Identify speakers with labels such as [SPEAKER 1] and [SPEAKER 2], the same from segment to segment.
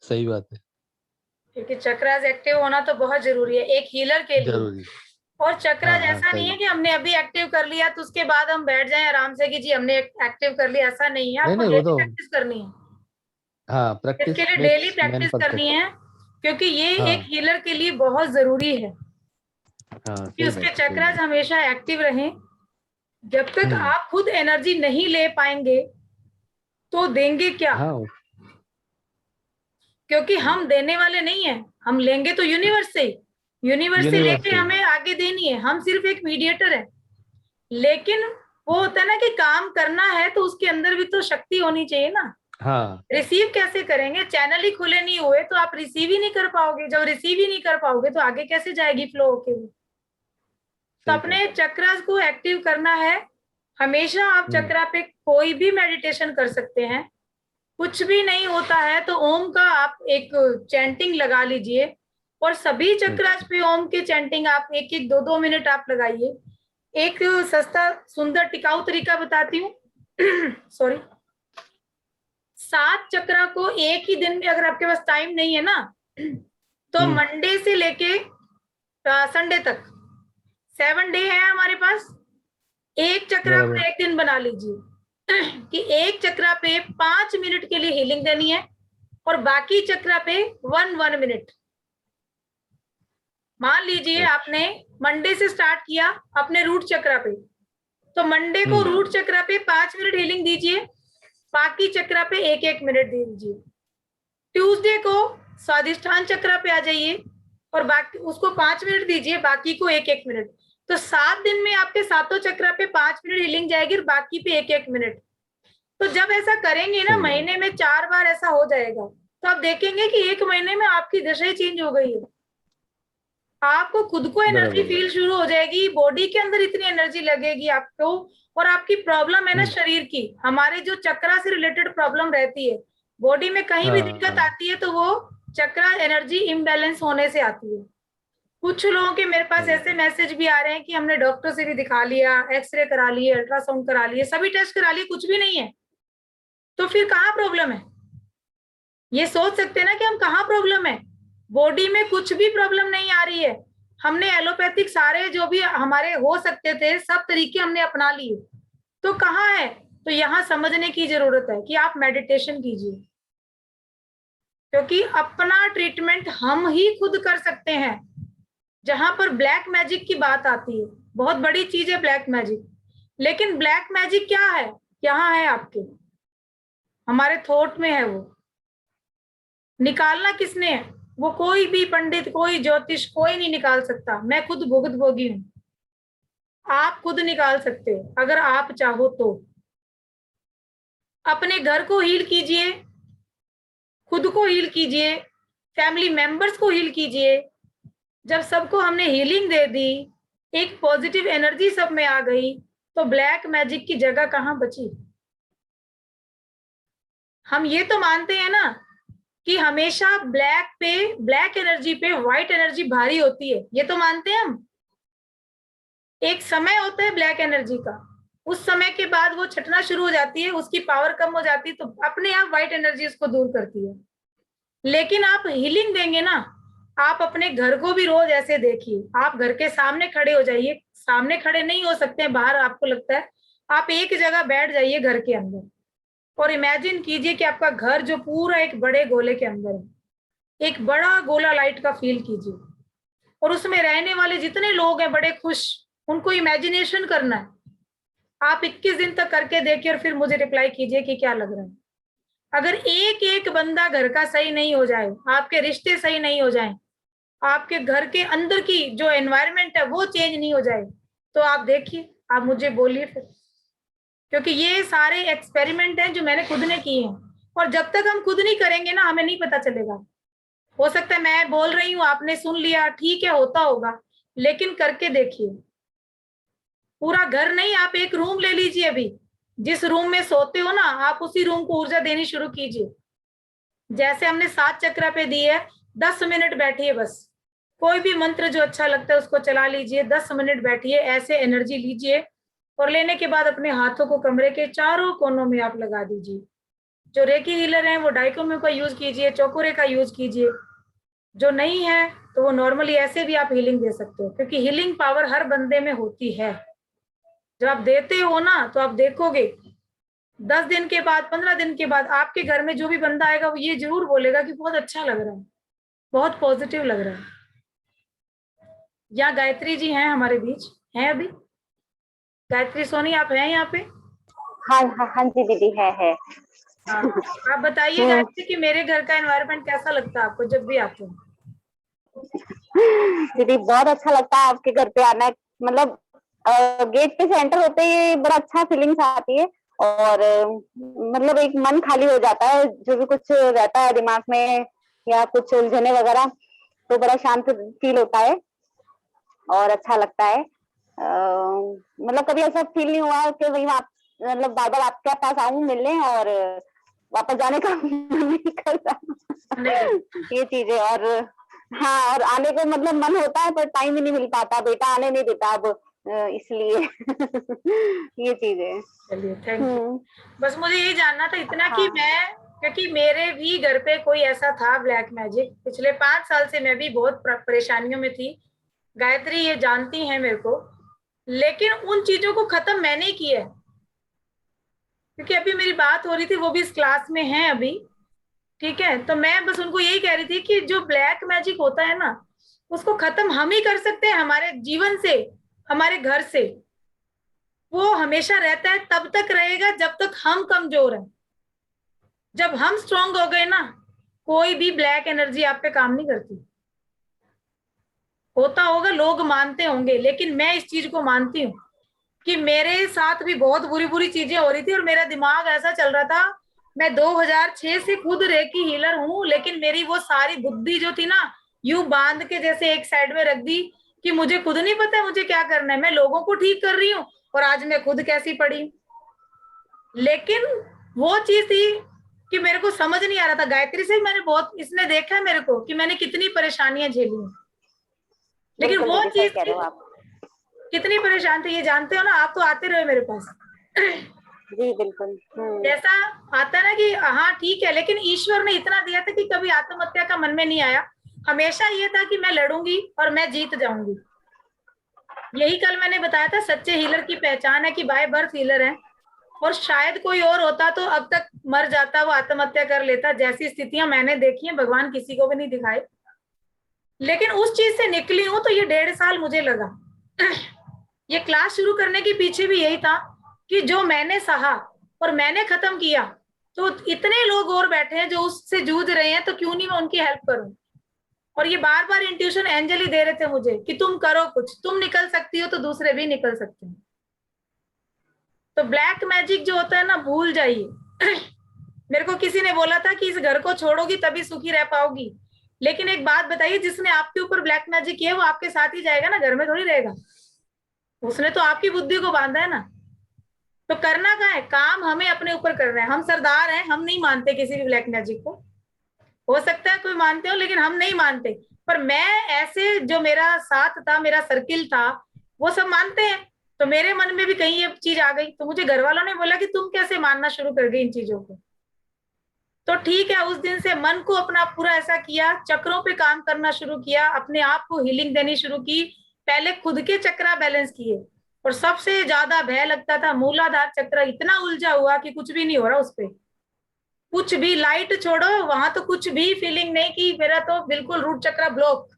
[SPEAKER 1] सही बात है।
[SPEAKER 2] क्योंकि चक्रास एक्टिव होना तो बहुत जरूरी है एक हीलर के लिए।
[SPEAKER 1] जरूरी।
[SPEAKER 2] और चक्रास
[SPEAKER 1] हाँ
[SPEAKER 2] ऐसा नहीं
[SPEAKER 1] सही।
[SPEAKER 2] है कि हमने अभी एक्टिव कर लिया तो उसके बाद हम बैठ जाएं आराम से कि जी हमने एक्टिव कर लिया, ऐसा नहीं है,
[SPEAKER 1] नहीं
[SPEAKER 2] आपको
[SPEAKER 1] नहीं, वो
[SPEAKER 2] डेली
[SPEAKER 1] तो
[SPEAKER 2] प्रैक्टिस करनी है।
[SPEAKER 1] हाँ,
[SPEAKER 2] इसके
[SPEAKER 1] प्रैक्टिस
[SPEAKER 2] लिए डेली
[SPEAKER 1] मेक्स मैन
[SPEAKER 2] प्रैक्टिस करनी
[SPEAKER 1] परफेक्ट।
[SPEAKER 2] है, क्योंकि ये एक
[SPEAKER 1] हाँ
[SPEAKER 2] हीलर के लिए बहुत जरूरी है
[SPEAKER 1] हाँ,
[SPEAKER 2] कि
[SPEAKER 1] सही
[SPEAKER 2] उसके
[SPEAKER 1] बात है, सही
[SPEAKER 2] चक्रास
[SPEAKER 1] बात।
[SPEAKER 2] हमेशा एक्टिव रहें। जब तक
[SPEAKER 1] हम्म।
[SPEAKER 2] आप खुद एनर्जी नहीं ले पाएंगे तो देंगे क्या?
[SPEAKER 1] हाँ।
[SPEAKER 2] क्योंकि हम देने वाले नहीं है, हम लेंगे तो यूनिवर्स से, यूनिवर्स से
[SPEAKER 1] यूनिवर्स
[SPEAKER 2] लेके
[SPEAKER 1] से।
[SPEAKER 2] हमें आगे देनी है, हम सिर्फ एक मीडिएटर है। लेकिन वो होता है ना कि काम करना है तो उसके अंदर भी तो शक्ति होनी चाहिए ना।
[SPEAKER 1] हाँ
[SPEAKER 2] रिसीव कैसे करेंगे? चैनल ही खुले नहीं हुए तो आप रिसीव ही नहीं कर पाओगे, जब रिसीव ही नहीं कर पाओगे तो आगे कैसे जाएगी फ्लो होके वो? तो
[SPEAKER 1] सही
[SPEAKER 2] अपने
[SPEAKER 1] बात है।
[SPEAKER 2] चक्रास को एक्टिव करना है। हमेशा आप
[SPEAKER 1] हम्म।
[SPEAKER 2] चक्रा पे कोई भी मेडिटेशन कर सकते हैं। कुछ भी नहीं होता है तो ओम का आप एक चैंटिंग लगा लीजिए, और सभी चक्रास
[SPEAKER 1] अच्छा।
[SPEAKER 2] पे ओम के चैंटिंग आप एक एक दो दो मिनट आप लगाइए। एक सस्ता सुंदर टिकाऊ तरीका बताती हूँ। सॉरी। 7 चक्रा को एक ही दिन में, अगर आपके पास टाइम नहीं है ना, तो
[SPEAKER 1] हम्म।
[SPEAKER 2] मंडे से लेके संडे तक 7 डे है हमारे पास। एक चक्र
[SPEAKER 1] बराबर।
[SPEAKER 2] अपने एक दिन बना लीजिए कि एक चक्रा पे 5 मिनट के लिए हीलिंग देनी है, और बाकी चक्रा पे 1 मिनट। मान लीजिए
[SPEAKER 1] अच्छा।
[SPEAKER 2] आपने मंडे से स्टार्ट किया अपने रूट चक्रा पे, तो मंडे को
[SPEAKER 1] हम्म।
[SPEAKER 2] रूट चक्रा पे 5 मिनट हीलिंग दीजिए, बाकी चक्रा पे एक एक मिनट दे दीजिए। ट्यूसडे को स्वादिष्ठान चक्रा पे आ जाइए और बाकी उसको 5 मिनट दीजिए, बाकी को एक एक मिनट। तो 7 दिन में आपके सातों चक्रा पे 5 मिनट हीलिंग जाएगी और बाकी पे एक एक मिनट। तो जब ऐसा करेंगे ना,
[SPEAKER 1] सही बात।
[SPEAKER 2] महीने में 4 बार ऐसा हो जाएगा, तो आप देखेंगे कि एक महीने में आपकी दशा ही चेंज हो गई है। आपको खुद को एनर्जी
[SPEAKER 1] बराबर
[SPEAKER 2] फील
[SPEAKER 1] बराबर।
[SPEAKER 2] शुरू हो जाएगी, बॉडी के अंदर इतनी एनर्जी लगेगी आपको। और आपकी प्रॉब्लम है ना
[SPEAKER 1] हम्म।
[SPEAKER 2] शरीर की, हमारे जो चक्रा से रिलेटेड प्रॉब्लम रहती है, बॉडी में कहीं भी
[SPEAKER 1] हाँ
[SPEAKER 2] दिक्कत
[SPEAKER 1] हाँ।
[SPEAKER 2] आती है तो वो चक्रा एनर्जी इम्बैलेंस होने से आती है। कुछ लोगों के मेरे पास
[SPEAKER 1] सही
[SPEAKER 2] ऐसे
[SPEAKER 1] बात।
[SPEAKER 2] मैसेज भी आ रहे हैं कि हमने डॉक्टर से भी दिखा लिया, एक्सरे करा लिए, अल्ट्रासाउंड करा लिए, सभी टेस्ट करा लिए, कुछ भी नहीं है। तो फिर कहाँ प्रॉब्लम है? ये सोच सकते हैं ना कि हम कहाँ प्रॉब्लम है। बॉडी में कुछ भी प्रॉब्लम नहीं आ रही है। हमने एलोपैथिक सारे जो भी हमारे हो सकते थे सब तरीके हमने अपना लिए, तो कहाँ है? तो यहाँ समझने की जरूरत है कि आप मेडिटेशन कीजिए, क्योंकि अपना ट्रीटमेंट हम ही खुद कर सकते हैं। जहां पर ब्लैक मैजिक की बात आती है, बहुत बड़ी चीज है ब्लैक मैजिक, लेकिन ब्लैक मैजिक क्या है? यहाँ है आपके, हमारे थॉट में है। वो निकालना किसने है? वो कोई भी पंडित, कोई ज्योतिष, कोई नहीं निकाल सकता। मैं खुद भुगत भोगी हूं। आप खुद निकाल सकते हो अगर आप चाहो तो। अपने घर को हील कीजिए, खुद को हील कीजिए, फैमिली मेंबर्स को हील कीजिए। जब सबको हमने हीलिंग दे दी, एक पॉजिटिव एनर्जी सब में आ गई, तो ब्लैक मैजिक की जगह कहां बची? हम ये तो मानते हैं ना कि हमेशा ब्लैक एनर्जी पे व्हाइट एनर्जी भारी होती है, ये तो मानते हैं हम। एक समय होता है ब्लैक एनर्जी का, उस समय के बाद वो छटना शुरू हो जाती है, उसकी पावर कम हो जाती है, तो अपने आप व्हाइट एनर्जी उसको दूर करती है। लेकिन आप हीलिंग देंगे ना, आप अपने घर को भी रोज ऐसे देखिए, आप घर के सामने खड़े हो जाइए, सामने खड़े नहीं हो सकते हैं, बाहर आपको लगता है, आप एक जगह बैठ जाइए घर के अंदर, और इमेजिन कीजिए कि आपका घर जो पूरा एक बड़े गोले के अंदर है, एक बड़ा गोला लाइट का फील कीजिए, और उसमें रहने वाले जितने लोग हैं बड़े खुश, उनको इमेजिनेशन करना है। आप 21 दिन तक करके देखिए और फिर मुझे रिप्लाई कीजिए कि क्या लग रहा है। अगर एक एक बंदा घर का सही नहीं हो जाए, आपके रिश्ते सही नहीं हो जाए, आपके घर के अंदर की जो एनवायरनमेंट है वो चेंज नहीं हो जाए, तो आप देखिए, आप मुझे बोलिए फिर। क्योंकि ये सारे एक्सपेरिमेंट हैं जो मैंने खुद ने किए हैं, और जब तक हम खुद नहीं करेंगे ना, हमें नहीं पता चलेगा। हो सकता है मैं बोल रही हूँ, आपने सुन लिया, ठीक है, होता होगा, लेकिन करके देखिए। पूरा घर नहीं, आप एक रूम ले लीजिए अभी, जिस रूम में सोते हो ना, आप उसी रूम को ऊर्जा देनी शुरू कीजिए। जैसे हमने 7 चक्रा पे दी है, 10 मिनट बैठिए बस, कोई भी मंत्र जो अच्छा लगता है उसको चला लीजिए, 10 मिनट बैठिए, ऐसे एनर्जी लीजिए, और लेने के बाद अपने हाथों को कमरे के चारों कोनों में आप लगा दीजिए। जो रेकी हीलर हैं वो डाइकोम्यू का यूज कीजिए, चोकोरे का यूज कीजिए। जो नहीं है तो वो नॉर्मली ऐसे भी आप हीलिंग दे सकते हो, क्योंकि हीलिंग पावर हर बंदे में होती है। जब आप देते हो ना तो आप देखोगे 10 दिन के बाद, 15 दिन के बाद आपके घर में जो भी बंदा आएगा वो ये जरूर बोलेगा कि बहुत अच्छा लग रहा है, बहुत पॉजिटिव लग रहा है। यहाँ गायत्री जी हैं हमारे बीच, हैं अभी? गायत्री सोनी आप हैं यहाँ पे?
[SPEAKER 3] हाँ हाँ हाँ जी दीदी, है।
[SPEAKER 2] हाँ, आप बताइए गायत्री कि मेरे घर का एनवायरनमेंट कैसा लगता है आपको जब भी आते हो?
[SPEAKER 3] दीदी बहुत अच्छा लगता है आपके घर पे आना। मतलब गेट पे से एंटर होते ही बड़ा अच्छा फीलिंग्स आती है, और मतलब एक मन खाली हो जाता है। जो भी कुछ रहता है दिमाग में या कुछ उलझने वगैरह, तो बड़ा शांत फील होता है और अच्छा लगता है। मतलब कभी ऐसा फील नहीं हुआ कि भाई मतलब बार बार आपके पास आऊं मिलने और वापस जाने का मन नहीं करता। ये चीजें। और हाँ, और आने को मतलब मन होता है पर टाइम ही नहीं मिल पाता, बेटा आने नहीं देता अब, इसलिए ये चीजें।
[SPEAKER 2] चलिए, थैंक यू। बस मुझे ये जानना था इतना कि मैं, क्योंकि मेरे भी घर पे कोई ऐसा था ब्लैक मैजिक, पिछले 5 साल से मैं भी बहुत परेशानियों में थी। गायत्री ये जानती है मेरे को, लेकिन उन चीजों को खत्म मैंने किया है। क्योंकि अभी मेरी बात हो रही थी, वो भी इस क्लास में है अभी, ठीक है? तो मैं बस उनको यही कह रही थी कि जो ब्लैक मैजिक होता है ना, उसको खत्म हम ही कर सकते हैं हमारे जीवन से, हमारे घर से। वो हमेशा रहता है, तब तक रहेगा जब तक हम कमजोर हैं। जब हम स्ट्रांग हो गए ना, कोई भी ब्लैक एनर्जी आप पे काम नहीं करती। होता होगा, लोग मानते होंगे, लेकिन मैं इस चीज को मानती हूँ कि मेरे साथ भी बहुत बुरी बुरी चीजें हो रही थी और मेरा दिमाग ऐसा चल रहा था। मैं 2006 से खुद रेकी हीलर हूँ, लेकिन मेरी वो सारी बुद्धि जो थी ना, यूं बांध के जैसे एक साइड में रख दी कि मुझे खुद नहीं पता है मुझे क्या करना है। मैं लोगों को ठीक कर रही हूँ और आज मैं खुद कैसी पड़ी। लेकिन वो चीज थी कि मेरे को समझ नहीं आ रहा था। गायत्री से मैंने बहुत, इसने देखा है मेरे को कि मैंने कितनी परेशानियां झेली हैं। लेकिन वो चीज थी, कितनी परेशान थे ये जानते हो ना आप, तो आते रहे मेरे पास।
[SPEAKER 3] जी बिल्कुल।
[SPEAKER 2] जैसा आता है ना कि हाँ ठीक है, लेकिन ईश्वर ने इतना दिया था कि कभी आत्महत्या का मन में नहीं आया। हमेशा ये था कि मैं लड़ूंगी और मैं जीत जाऊंगी। यही कल मैंने बताया था, सच्चे हीलर की पहचान है कि बाय बर्थ हीलर है। और शायद कोई और होता तो अब तक मर जाता, वो आत्महत्या कर लेता। जैसी स्थितियां मैंने देखी हैं, भगवान किसी को भी नहीं दिखाए। लेकिन उस चीज से निकली हूं तो ये 1.5 साल मुझे लगा। ये क्लास शुरू करने के पीछे भी यही था कि जो मैंने सहा और मैंने खत्म किया, तो इतने लोग और बैठे हैं जो उससे जूझ रहे हैं, तो क्यों नहीं मैं उनकी हेल्प करूं। और ये बार बार इंट्यूशन एंजल ही दे रहे थे मुझे कि तुम करो कुछ, तुम निकल सकती हो तो दूसरे भी निकल सकते हैं। तो ब्लैक मैजिक जो होता है ना, भूल जाइए। मेरे को किसी ने बोला था कि इस घर को छोड़ोगी तभी सुखी रह पाओगी। लेकिन एक बात बताइए, जिसने आपके ऊपर ब्लैक मैजिक किया है वो आपके साथ ही जाएगा ना, घर में थोड़ी रहेगा। उसने तो आपकी बुद्धि को बांधा है ना। तो करना क्या है, काम हमें अपने ऊपर करना है। हम सरदार हैं, हम नहीं मानते किसी भी ब्लैक मैजिक को। हो सकता है कोई मानते हो, लेकिन हम नहीं मानते। पर मैं ऐसे, जो मेरा साथ था, मेरा सर्किल था, वो सब मानते हैं। तो मेरे मन में भी कहीं ये चीज आ गई, तो मुझे घर वालों ने बोला कि तुम कैसे मानना शुरू कर गई इन चीजों को। तो ठीक है, उस दिन से मन को अपना पूरा ऐसा किया, चक्रों पे काम करना शुरू किया, अपने आप को हीलिंग देनी शुरू की। पहले खुद के चक्रा बैलेंस किए, और सबसे ज्यादा भय लगता था मूलाधार चक्र। इतना उलझा हुआ कि कुछ भी नहीं हो रहा उस पे, कुछ भी। लाइट छोड़ो, वहां तो कुछ भी फीलिंग नहीं की। मेरा तो बिल्कुल रूट चक्र ब्लॉक।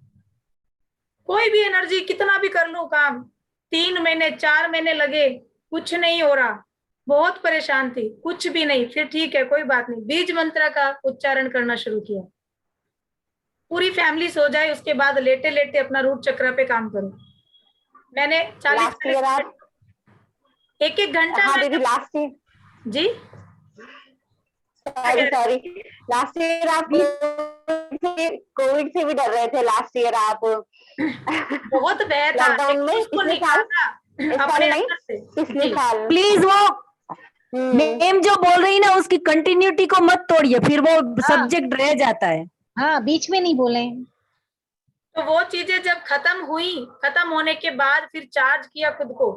[SPEAKER 2] कोई भी एनर्जी कितना भी कर लूं काम, 3 महीने 4 महीने लगे, कुछ नहीं हो रहा। बहुत परेशान थी, कुछ भी नहीं। फिर ठीक है, कोई बात नहीं, बीज मंत्र का उच्चारण करना शुरू किया। पूरी फैमिली सो जाए, उसके बाद लेटे लेटे अपना रूट चक्र पे काम करो। मैंने 40 एक घंटा।
[SPEAKER 3] हाँ दीदी, लास्ट ईयर।
[SPEAKER 2] जी
[SPEAKER 3] सॉरी, लास्ट ईयर आप कोविड से भी डर रहे थे। लास्ट ईयर आप
[SPEAKER 2] बहुत भय था,
[SPEAKER 3] लॉकडाउन में।
[SPEAKER 2] उसको
[SPEAKER 3] पिछले
[SPEAKER 2] निकाला
[SPEAKER 3] साल, इस साल
[SPEAKER 2] अपने
[SPEAKER 3] नहीं,
[SPEAKER 2] अंदर से।
[SPEAKER 3] पिछले साल।
[SPEAKER 4] प्लीज वो नेम जो बोल रही ना, उसकी कंटिन्यूटी को मत तोड़िए, फिर वो सब्जेक्ट रह जाता है।
[SPEAKER 5] हाँ, बीच में नहीं बोले।
[SPEAKER 2] तो वो चीजें जब खत्म हुई, खत्म होने के बाद फिर चार्ज किया खुद को।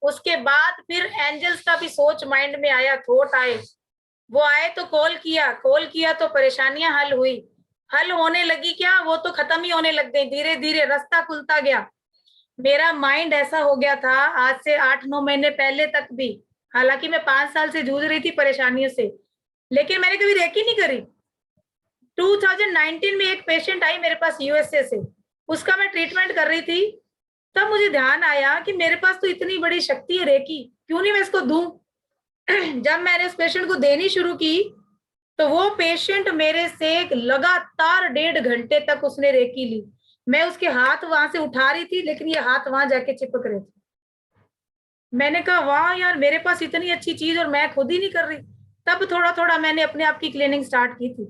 [SPEAKER 2] उसके बाद फिर एंजल्स का भी सोच माइंड में आया, थॉट आए। वो आए तो कॉल किया तो परेशानियां हल होने लगी क्या, वो तो खत्म ही होने लग गई। धीरे धीरे रास्ता खुलता गया। मेरा माइंड ऐसा हो गया था आज से 8-9 महीने पहले तक भी, हालांकि मैं 5 साल से जूझ रही थी परेशानियों से, लेकिन मैंने कभी रेकी नहीं करी। 2019 में एक पेशेंट आई मेरे पास यूएसए से, उसका मैं ट्रीटमेंट कर रही थी। तब मुझे ध्यान आया कि मेरे पास तो इतनी बड़ी शक्ति है रेकी, क्यों नहीं मैं इसको दूं। जब मैंने उस पेशेंट को देनी शुरू की तो वो पेशेंट मेरे से लगातार 1.5 घंटे तक उसने रेकी ली। मैं उसके हाथ वहां से उठा रही थी, लेकिन ये हाथ वहां जाके चिपक रहे थे। मैंने कहा वाह यार, मेरे पास इतनी अच्छी चीज और मैं खुद ही नहीं कर रही। तब थोड़ा थोड़ा मैंने अपने आप की क्लीनिंग स्टार्ट की थी,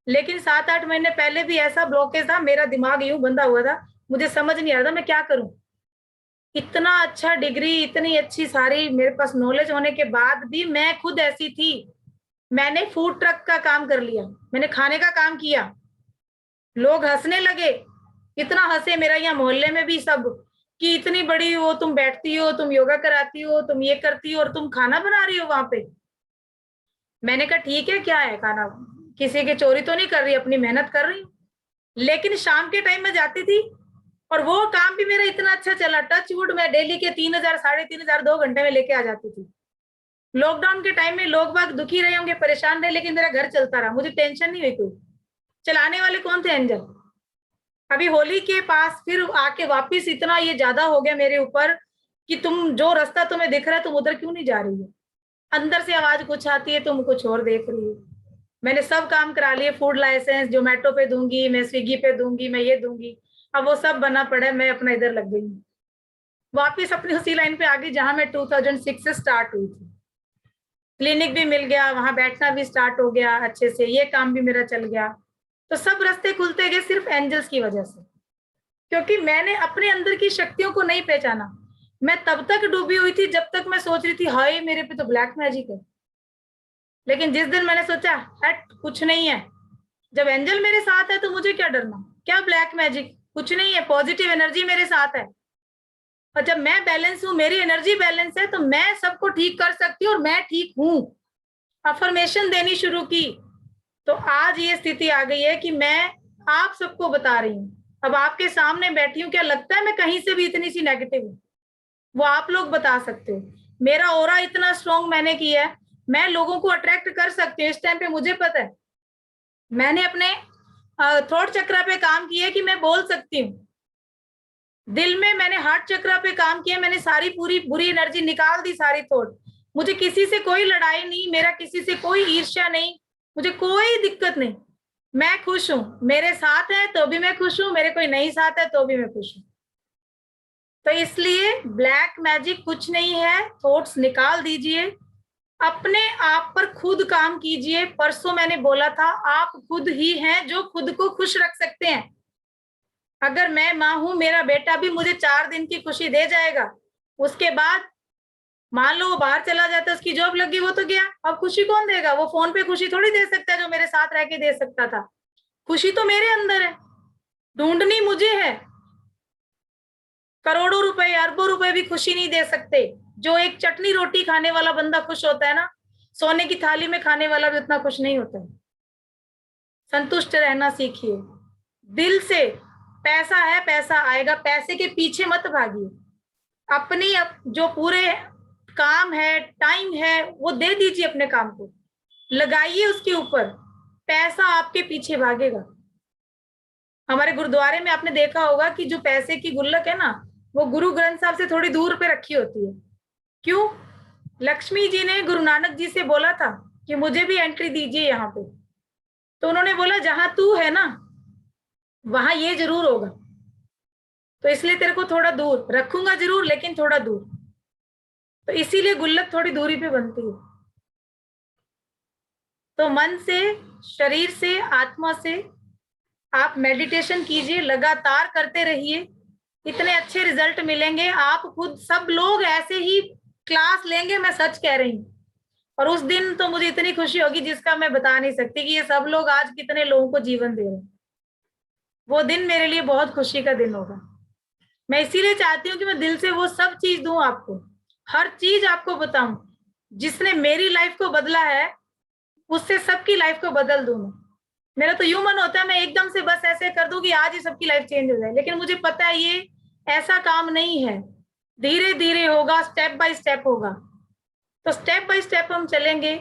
[SPEAKER 2] लेकिन 7-8 महीने पहले भी ऐसा ब्लॉकेज था, मेरा दिमाग यूं बंधा हुआ था, मुझे समझ नहीं आ रहा था मैं क्या करूं। इतना अच्छा डिग्री, इतनी अच्छी सारी मेरे पास नॉलेज होने के बाद भी मैं खुद ऐसी थी। मैंने फूड ट्रक का काम कर लिया, मैंने खाने का काम किया, लोग हंसने लगे, इतना हंसे मेरा यहाँ मोहल्ले में भी सब, कि इतनी बड़ी वो तुम बैठती हो, तुम योगा कराती हो, तुम ये करती हो और तुम खाना बना रही हो वहां पे। मैंने कहा ठीक है, क्या है खाना, किसी की चोरी तो नहीं कर रही, अपनी मेहनत कर रही हूँ। लेकिन शाम के टाइम में जाती थी और वो काम भी मेरा इतना अच्छा चला, टच वुड, मैं डेली के 3,000 3,500 2 घंटे में लेके आ जाती थी। लॉकडाउन के टाइम में लोग बाग दुखी रहे होंगे, परेशान रहे, लेकिन मेरा घर चलता रहा, मुझे टेंशन नहीं हुई कोई। चलाने वाले कौन थे? एंजल। अभी होली के पास फिर आके वापिस इतना ये ज्यादा हो गया मेरे ऊपर कि तुम जो रास्ता तुम्हें दिख रहा है तुम उधर क्यों नहीं जा रही हो। अंदर से आवाज कुछ आती है, तुम कुछ और देख रही हो। मैंने सब काम करा लिए, फूड लाइसेंस जोमेटो पे दूंगी, मैं स्विगी पे दूंगी, मैं ये दूंगी, अब वो सब बना पड़ा है, मैं अपना इधर लग गई हूँ वापिस अपनी उसी लाइन पे आ गई जहां मैं 2006 से स्टार्ट हुई थी। क्लिनिक भी मिल गया, वहां बैठना भी स्टार्ट हो गया अच्छे से, ये काम भी मेरा चल गया। तो सब रास्ते खुलते गए सिर्फ एंजल्स की वजह से, क्योंकि मैंने अपने अंदर की शक्तियों को नहीं पहचाना। मैं तब तक डूबी हुई थी जब तक मैं सोच रही थी हाय मेरे पे तो ब्लैक मैजिक है। लेकिन जिस दिन मैंने सोचा हट कुछ नहीं है, जब एंजल मेरे साथ है तो मुझे क्या डरना, क्या ब्लैक मैजिक, कुछ नहीं है, पॉजिटिव एनर्जी मेरे साथ है। और जब मैं बैलेंस हूं, मेरी एनर्जी बैलेंस है, तो मैं सबको ठीक कर सकती हूँ और मैं ठीक हूं। अफर्मेशन देनी शुरू की तो आज ये स्थिति आ गई है कि मैं आप सबको बता रही हूँ, अब आपके सामने बैठी हूँ। क्या लगता है मैं कहीं से भी इतनी सी नेगेटिव हूँ? वो आप लोग बता सकते हो। मेरा ऑरा इतना स्ट्रॉन्ग मैंने किया है, मैं लोगों को अट्रैक्ट कर सकती हूँ। इस टाइम पे मुझे पता है, मैंने अपने थ्रोट चक्र पे काम किया है कि मैं बोल सकती हूँ। दिल में मैंने हार्ट चक्र पे काम किया, मैंने सारी पूरी बुरी एनर्जी निकाल दी, सारी थॉट। मुझे किसी से कोई लड़ाई नहीं, मेरा किसी से कोई ईर्ष्या नहीं, मुझे कोई दिक्कत नहीं, मैं खुश हूं। मेरे साथ है तो भी मैं खुश हूं, मेरे कोई नहीं साथ है तो भी मैं खुश हूं। तो इसलिए ब्लैक मैजिक कुछ नहीं है, थॉट्स निकाल दीजिए, अपने आप पर खुद काम कीजिए। परसों मैंने बोला था आप खुद ही हैं जो खुद को खुश रख सकते हैं। अगर मैं माँ हूं, मेरा बेटा भी मुझे 4 दिन की खुशी दे जाएगा, उसके बाद मान लो वो बाहर चला जाता, उसकी जॉब लगी, वो तो गया, अब खुशी कौन देगा? वो फोन पे खुशी थोड़ी दे सकता है जो मेरे साथ रह के दे सकता था। खुशी तो मेरे अंदर है, ढूंढनी मुझे है। करोड़ों रुपए, अरबों रुपए भी खुशी नहीं दे सकते। जो एक चटनी रोटी खाने वाला बंदा खुश होता है ना, सोने की थाली में खाने वाला भी उतना खुश नहीं होता है। संतुष्ट रहना सीखिए दिल से। पैसा है, पैसा आएगा, पैसे के पीछे मत भागिए। अपनी जो पूरे काम है, टाइम है, वो दे दीजिए, अपने काम को लगाइए उसके ऊपर, पैसा आपके पीछे भागेगा। हमारे गुरुद्वारे में आपने देखा होगा कि जो पैसे की गुल्लक है ना, वो गुरु ग्रंथ साहब से थोड़ी दूर पे रखी होती है। क्यों? लक्ष्मी जी ने गुरु नानक जी से बोला था कि मुझे भी एंट्री दीजिए यहाँ पे, तो उन्होंने बोला जहां तू है ना वहां ये जरूर होगा, तो इसलिए तेरे को थोड़ा दूर रखूंगा जरूर, लेकिन थोड़ा दूर। तो इसीलिए गुल्लक थोड़ी दूरी पे बनती है। तो मन से, शरीर से, आत्मा से आप मेडिटेशन कीजिए, लगातार करते रहिए, इतने अच्छे रिजल्ट मिलेंगे। आप खुद, सब लोग ऐसे ही क्लास लेंगे, मैं सच कह रही हूँ। और उस दिन तो मुझे इतनी खुशी होगी जिसका मैं बता नहीं सकती कि ये सब लोग आज कितने लोगों को जीवन दे रहे हैं। वो दिन मेरे लिए बहुत खुशी का दिन होगा। मैं इसीलिए चाहती हूँ कि मैं दिल से वो सब चीज दूं आपको, हर चीज आपको बताऊं। जिसने मेरी लाइफ को बदला है उससे सबकी लाइफ को बदल दूं मैं। मेरा तो यूं मन होता है मैं एकदम से बस ऐसे कर दूं कि आज ही सबकी लाइफ चेंज हो जाए, लेकिन मुझे पता है ये ऐसा काम नहीं है, धीरे धीरे होगा, स्टेप बाय स्टेप होगा। तो स्टेप बाय स्टेप हम चलेंगे।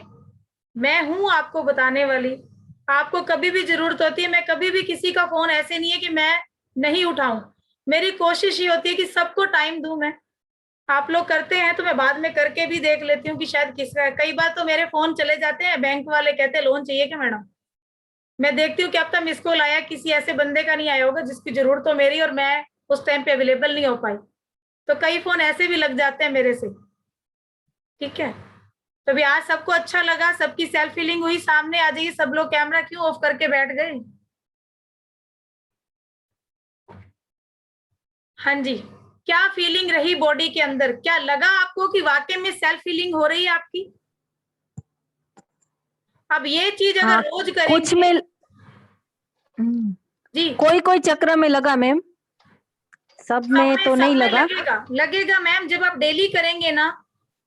[SPEAKER 2] मैं हूं आपको बताने वाली। आपको कभी भी जरूरत होती है, मैं कभी भी किसी का फोन ऐसे नहीं है कि मैं नहीं उठाऊं। मेरी कोशिश ये होती है कि सबको टाइम दूं मैं। आप लोग करते हैं तो मैं बाद में करके भी देख लेती हूँ कि शायद किसका। कई बार तो मेरे फोन चले जाते हैं, बैंक वाले कहते हैं लोन चाहिए क्या मैडम। मैं देखती हूँ कि अब तक मिस कॉल आया, किसी ऐसे बंदे का नहीं आया होगा जिसकी जरूरत हो मेरी और मैं उस टाइम पे अवेलेबल नहीं हो पाई। तो कई फोन ऐसे भी लग जाते हैं मेरे से। ठीक है, तो भी आज सबको अच्छा लगा, सबकी सेल्फ फीलिंग हुई। सामने आ जाइए सब लोग। कैमरा क्यों ऑफ करके बैठ गए? हाँ जी, क्या फीलिंग रही बॉडी के अंदर? क्या लगा आपको कि वाकई में सेल्फ फीलिंग हो रही है आपकी? अब ये चीज अगर
[SPEAKER 4] हाँ,
[SPEAKER 2] रोज
[SPEAKER 4] कुछ
[SPEAKER 2] करेंगे
[SPEAKER 4] में
[SPEAKER 2] जी,
[SPEAKER 4] कोई कोई चक्र में लगा मैम, सब में तो नहीं लगा।
[SPEAKER 2] लगेगा मैम। जब आप डेली करेंगे ना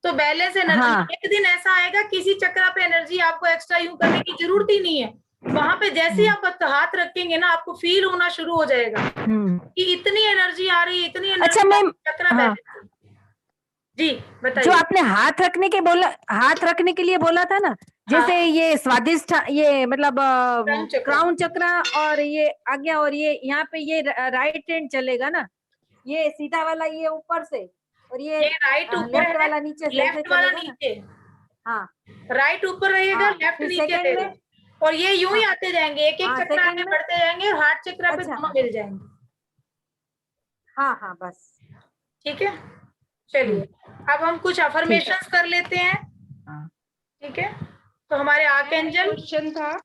[SPEAKER 2] तो बैलेंस एनर्जी।
[SPEAKER 4] हाँ।
[SPEAKER 2] एक दिन ऐसा आएगा किसी चक्र पे एनर्जी आपको एक्स्ट्रा यूं करने की जरूरत ही नहीं है। वहां पे जैसे ही आप हाथ रखेंगे ना आपको फील होना शुरू हो जाएगा कि इतनी एनर्जी आ रही है, इतनी एनर्जी।
[SPEAKER 4] अच्छा मैम,
[SPEAKER 2] चक्र
[SPEAKER 4] हाँ,
[SPEAKER 2] बैलेंस। जी बताइए।
[SPEAKER 4] जो आपने हाथ रखने के बोला, हाथ रखने के लिए बोला था ना, जैसे ये स्वादिष्ट, ये मतलब क्राउन चक्र और ये आज्ञा, और ये यहाँ पे ये राइट हैंड चलेगा ना, ये सीधा वाला ये ऊपर से, और ये
[SPEAKER 2] राइट ऊपर
[SPEAKER 4] लेफ्ट
[SPEAKER 2] है,
[SPEAKER 4] वाला नीचे से,
[SPEAKER 2] लेफ्ट वाला
[SPEAKER 4] चलेगा ना?
[SPEAKER 2] नीचे।
[SPEAKER 4] हाँ,
[SPEAKER 2] राइट ऊपर रहेगा,
[SPEAKER 4] हाँ,
[SPEAKER 2] लेफ्ट
[SPEAKER 4] फिर
[SPEAKER 2] नीचे
[SPEAKER 4] सेकंड
[SPEAKER 2] रहेगा।
[SPEAKER 4] में,
[SPEAKER 2] और ये यूं ही
[SPEAKER 4] हाँ,
[SPEAKER 2] आते जाएंगे, एक एक
[SPEAKER 4] हाँ,
[SPEAKER 2] चक्र आगे
[SPEAKER 4] सेकंड में,
[SPEAKER 2] बढ़ते जाएंगे और हार्ट चक्र पे
[SPEAKER 4] अच्छा,
[SPEAKER 2] दोनों मिल जाएंगे।
[SPEAKER 4] हाँ हाँ बस,
[SPEAKER 2] ठीक है, चलिए अब हम कुछ अफर्मेशंस कर लेते हैं।
[SPEAKER 4] हाँ।
[SPEAKER 2] ठीक है, तो हमारे आर्कएंजल
[SPEAKER 5] क्वेश्चन था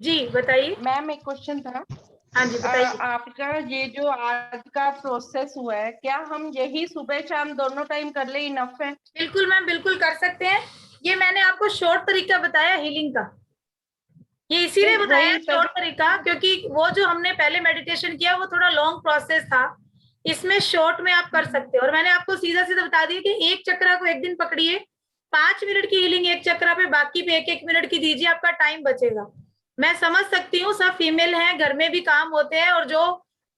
[SPEAKER 2] जी, बताइए
[SPEAKER 5] मैम, एक क्वेश्चन था।
[SPEAKER 2] हाँ जी बताइए।
[SPEAKER 5] आपका ये जो आज का प्रोसेस हुआ है, क्या हम यही सुबह शाम दोनों टाइम कर ले इनफ है?
[SPEAKER 2] बिल्कुल मैम, बिल्कुल कर सकते हैं। ये मैंने आपको शॉर्ट तरीका बताया हीलिंग का। ये इसीलिए बताया शॉर्ट तरीका क्योंकि वो जो हमने पहले मेडिटेशन किया वो थोड़ा लॉन्ग प्रोसेस था। इसमें शॉर्ट में आप कर सकते हो। और मैंने आपको सीधा सीधा बता दिया कि एक चक्र को एक दिन पकड़िए, 5 मिनट की हीलिंग एक चक्र पे, बाकी पे 1-1 मिनट की दीजिए, आपका टाइम बचेगा। मैं समझ सकती हूँ सब फीमेल हैं, घर में भी काम होते हैं, और जो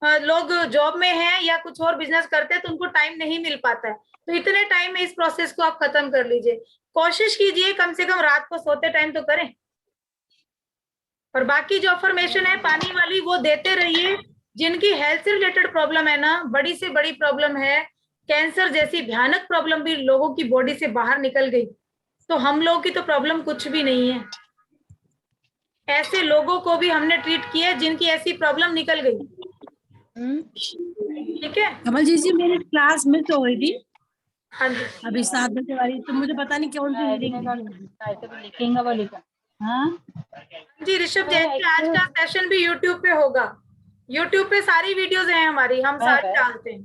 [SPEAKER 2] लोग जॉब में हैं या कुछ और बिजनेस करते हैं तो उनको टाइम नहीं मिल पाता है। तो इतने टाइम में इस प्रोसेस को आप खत्म कर लीजिए। कोशिश कीजिए कम से कम रात को सोते टाइम तो करें। और बाकी जो अफर्मेशन है पानी वाली वो देते रहिए। जिनकी हेल्थ से रिलेटेड प्रॉब्लम है ना, बड़ी से बड़ी प्रॉब्लम है, कैंसर जैसी भयानक प्रॉब्लम भी लोगों की बॉडी से बाहर निकल गई, तो हम लोगों की तो प्रॉब्लम कुछ भी नहीं है। ऐसे लोगों को भी हमने ट्रीट किया जिनकी ऐसी प्रॉब्लम निकल गई। ठीक है
[SPEAKER 6] कमल जी मेरी क्लास मिस हो गई थी
[SPEAKER 2] हाँ जी,
[SPEAKER 6] अभी 7 बजे वाली, तो मुझे पता नहीं कौन सी रीडिंग लिखेंगे वो लिखा। हाँ
[SPEAKER 2] जी ऋषभ जैन जी, आज का सेशन भी यूट्यूब पे होगा। यूट्यूब पे सारी वीडियोस हैं हमारी, हम सारी डालते हैं।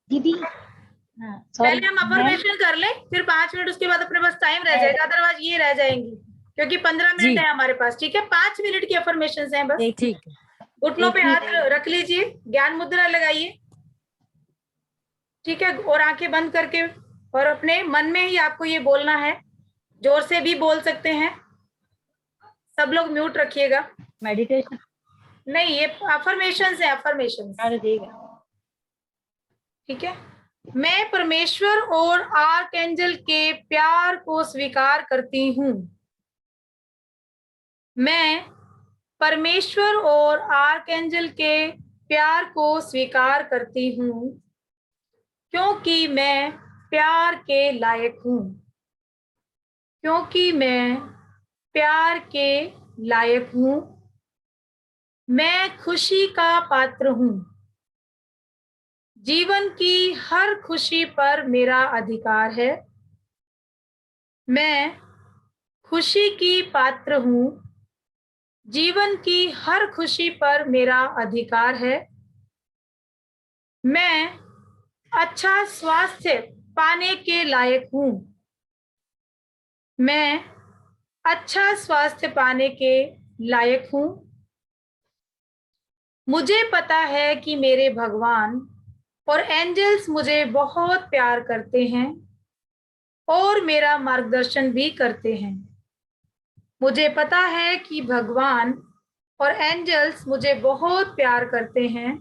[SPEAKER 6] दीदी,
[SPEAKER 2] पहले हम अफर्मेशन कर ले, फिर 5 मिनट उसके बाद अपने पास टाइम रह जाएगा, अदरवाइज ये रह जाएंगी क्योंकि 15 मिनट है हमारे पास। ठीक है, 5 मिनट की अफर्मेशन है बस।
[SPEAKER 4] ठीक,
[SPEAKER 2] घुटनों पे हाथ रख लीजिए, ज्ञान मुद्रा लगाइए। ठीक है, और आंखें बंद करके, और अपने मन में ही आपको ये बोलना है, जोर से भी बोल सकते हैं। सब लोग म्यूट रखिएगा।
[SPEAKER 6] मेडिटेशन
[SPEAKER 2] नहीं, ये अफर्मेशन है, अफर्मेशन। ठीक है, मैं परमेश्वर और आर्कएंजल के प्यार को स्वीकार करती हूँ। मैं परमेश्वर और आर्कएंजल के प्यार को स्वीकार करती हूँ क्योंकि मैं प्यार के लायक हूँ। क्योंकि मैं प्यार के लायक हूँ। मैं खुशी का पात्र हूँ। जीवन की हर खुशी पर मेरा अधिकार है। मैं खुशी की पात्र हूँ। जीवन की हर खुशी पर मेरा अधिकार है। मैं अच्छा स्वास्थ्य पाने के लायक हूँ। मैं अच्छा स्वास्थ्य पाने के लायक हूँ। मुझे पता है कि मेरे भगवान और एंजल्स मुझे बहुत प्यार करते हैं और मेरा मार्गदर्शन भी करते हैं। मुझे पता है कि भगवान और एंजल्स मुझे बहुत प्यार करते हैं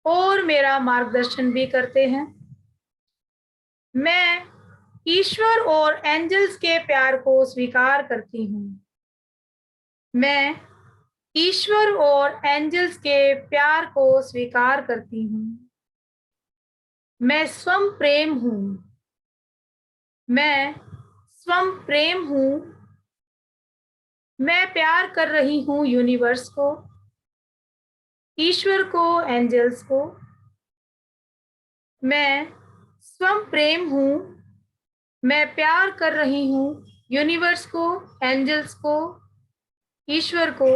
[SPEAKER 2] और मेरा मार्गदर्शन भी करते हैं। मैं ईश्वर और एंजल्स के प्यार को स्वीकार करती हूँ। मैं ईश्वर और एंजल्स के प्यार को स्वीकार करती हूँ। मैं स्वयं प्रेम हूँ। मैं स्वयं प्रेम हूँ। मैं प्यार कर रही हूँ यूनिवर्स को, ईश्वर को, एंजल्स को। मैं स्वयं प्रेम हूँ। मैं प्यार कर रही हूँ यूनिवर्स को, एंजल्स को, ईश्वर को।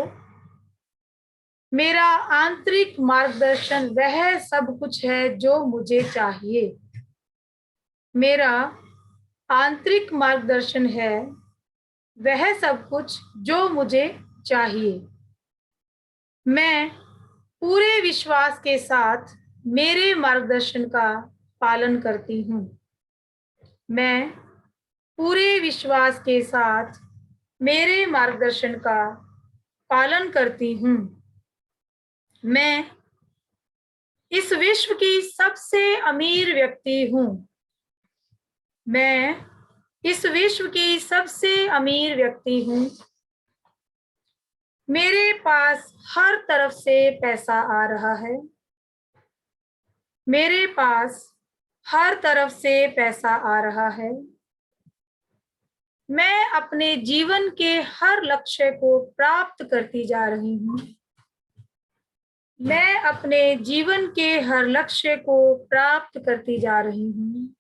[SPEAKER 2] मेरा आंतरिक मार्गदर्शन वह सब कुछ है जो मुझे चाहिए। मेरा आंतरिक मार्गदर्शन है वह सब कुछ जो मुझे चाहिए। मैं पूरे विश्वास के साथ मेरे मार्गदर्शन का पालन करती हूँ। मैं पूरे विश्वास के साथ मेरे मार्गदर्शन का पालन करती हूँ। मैं इस विश्व की सबसे अमीर व्यक्ति हूँ। मैं इस विश्व की सबसे अमीर व्यक्ति हूँ। मेरे पास हर तरफ से पैसा आ रहा है। मेरे पास हर तरफ से पैसा आ रहा है। मैं अपने जीवन के हर लक्ष्य को प्राप्त करती जा रही हूँ। मैं अपने जीवन के हर लक्ष्य को प्राप्त करती जा रही हूँ।